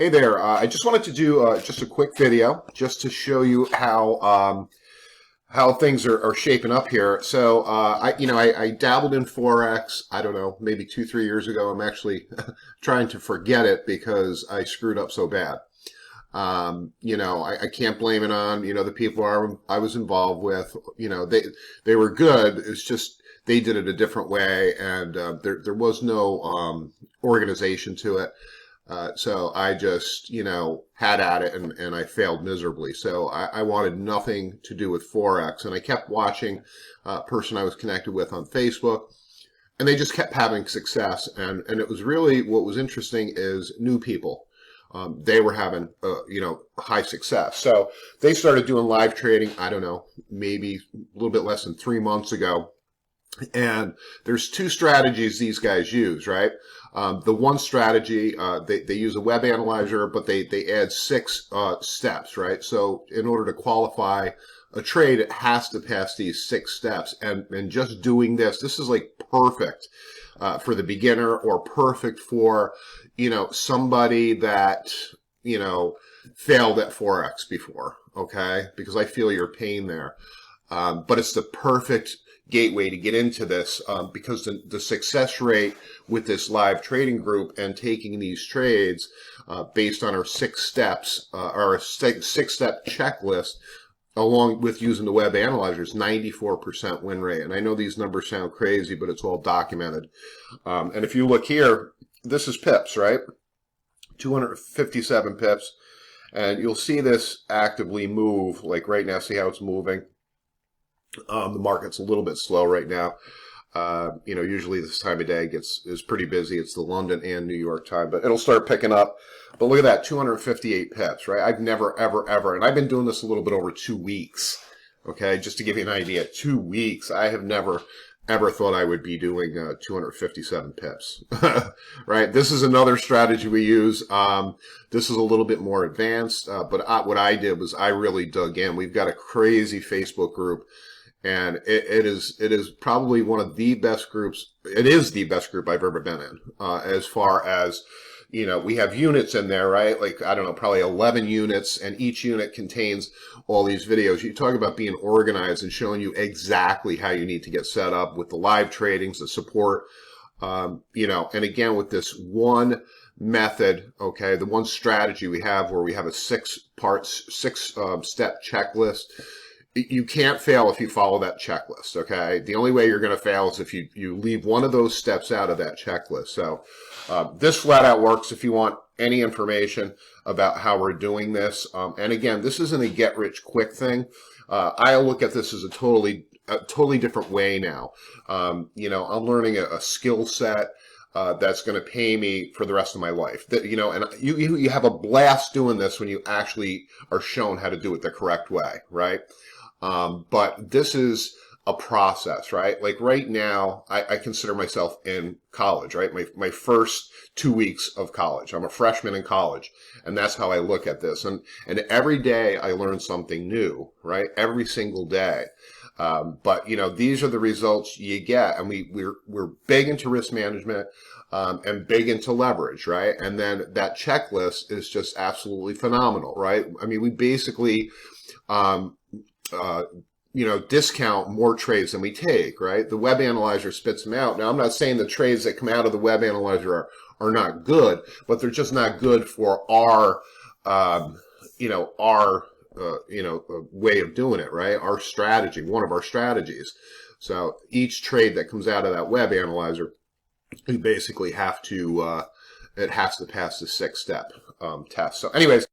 Hey there, I just wanted to do just a quick video just to show you how things are shaping up here. So I dabbled in Forex, I don't know, maybe 2-3 years ago. I'm actually trying to forget it because I screwed up so bad. I can't blame it on, the people I was involved with. They were good. It's just they did it a different way, and there was no organization to it. So I just, had at it and I failed miserably. So I wanted nothing to do with Forex. And I kept watching a person I was connected with on Facebook, and they just kept having success. And it was really, what was interesting is new people. They were having, high success. So they started doing live trading, I don't know, maybe a little bit less than 3 months ago. And there's two strategies these guys use, right? The one strategy, they use a web analyzer, but they add 6 steps, right? So in order to qualify a trade, it has to pass these 6 steps. And just doing this is like perfect for the beginner, or perfect for, somebody that, failed at Forex before, okay? Because I feel your pain there. But it's the perfect gateway to get into this, because the success rate with this live trading group and taking these trades based on our 6 steps, our 6-step checklist, along with using the web analyzers, 94% win rate. And I know these numbers sound crazy, but it's all documented. And if you look here, this is pips, right? 257 pips. And you'll see this actively move, like right now. See how it's moving? The market's a little bit slow right now. Usually this time of day is pretty busy. It's the London and New York time, but it'll start picking up. But look at that, 258 pips, right? I've never, ever, and I've been doing this a little bit over 2 weeks, okay? Just to give you an idea, 2 weeks. I have never, ever thought I would be doing 257 pips, right? This is another strategy we use. This is a little bit more advanced, but what I did was I really dug in. We've got a crazy Facebook group. And it is probably one of the best groups. It is the best group I've ever been in, as far as, we have units in there, right? Like, I don't know, probably 11 units, and each unit contains all these videos. You talk about being organized and showing you exactly how you need to get set up with the live tradings, the support, and again, with this one method, okay, the one strategy we have where we have a 6-step checklist. You can't fail if you follow that checklist, okay? The only way you're going to fail is if you leave one of those steps out of that checklist. So this flat out works if you want any information about how we're doing this. And again, this isn't a get-rich-quick thing. I look at this as a totally different way now. I'm learning a skill set that's going to pay me for the rest of my life. And you have a blast doing this when you actually are shown how to do it the correct way, right? But this is a process, right? Like right now, I consider myself in college, right? My first 2 weeks of college. I'm a freshman in college, and that's how I look at this. And every day I learn something new, right? Every single day. But these are the results you get, and we're big into risk management, and big into leverage, right? And then that checklist is just absolutely phenomenal, right? I mean, we basically, discount more trades than we take, right? The web analyzer spits them out. Now, I'm not saying the trades that come out of the web analyzer are not good, but they're just not good for our way of doing it, right? Our strategy, one of our strategies. So each trade that comes out of that web analyzer, we basically have to, it has to pass the 6-step test. So anyways,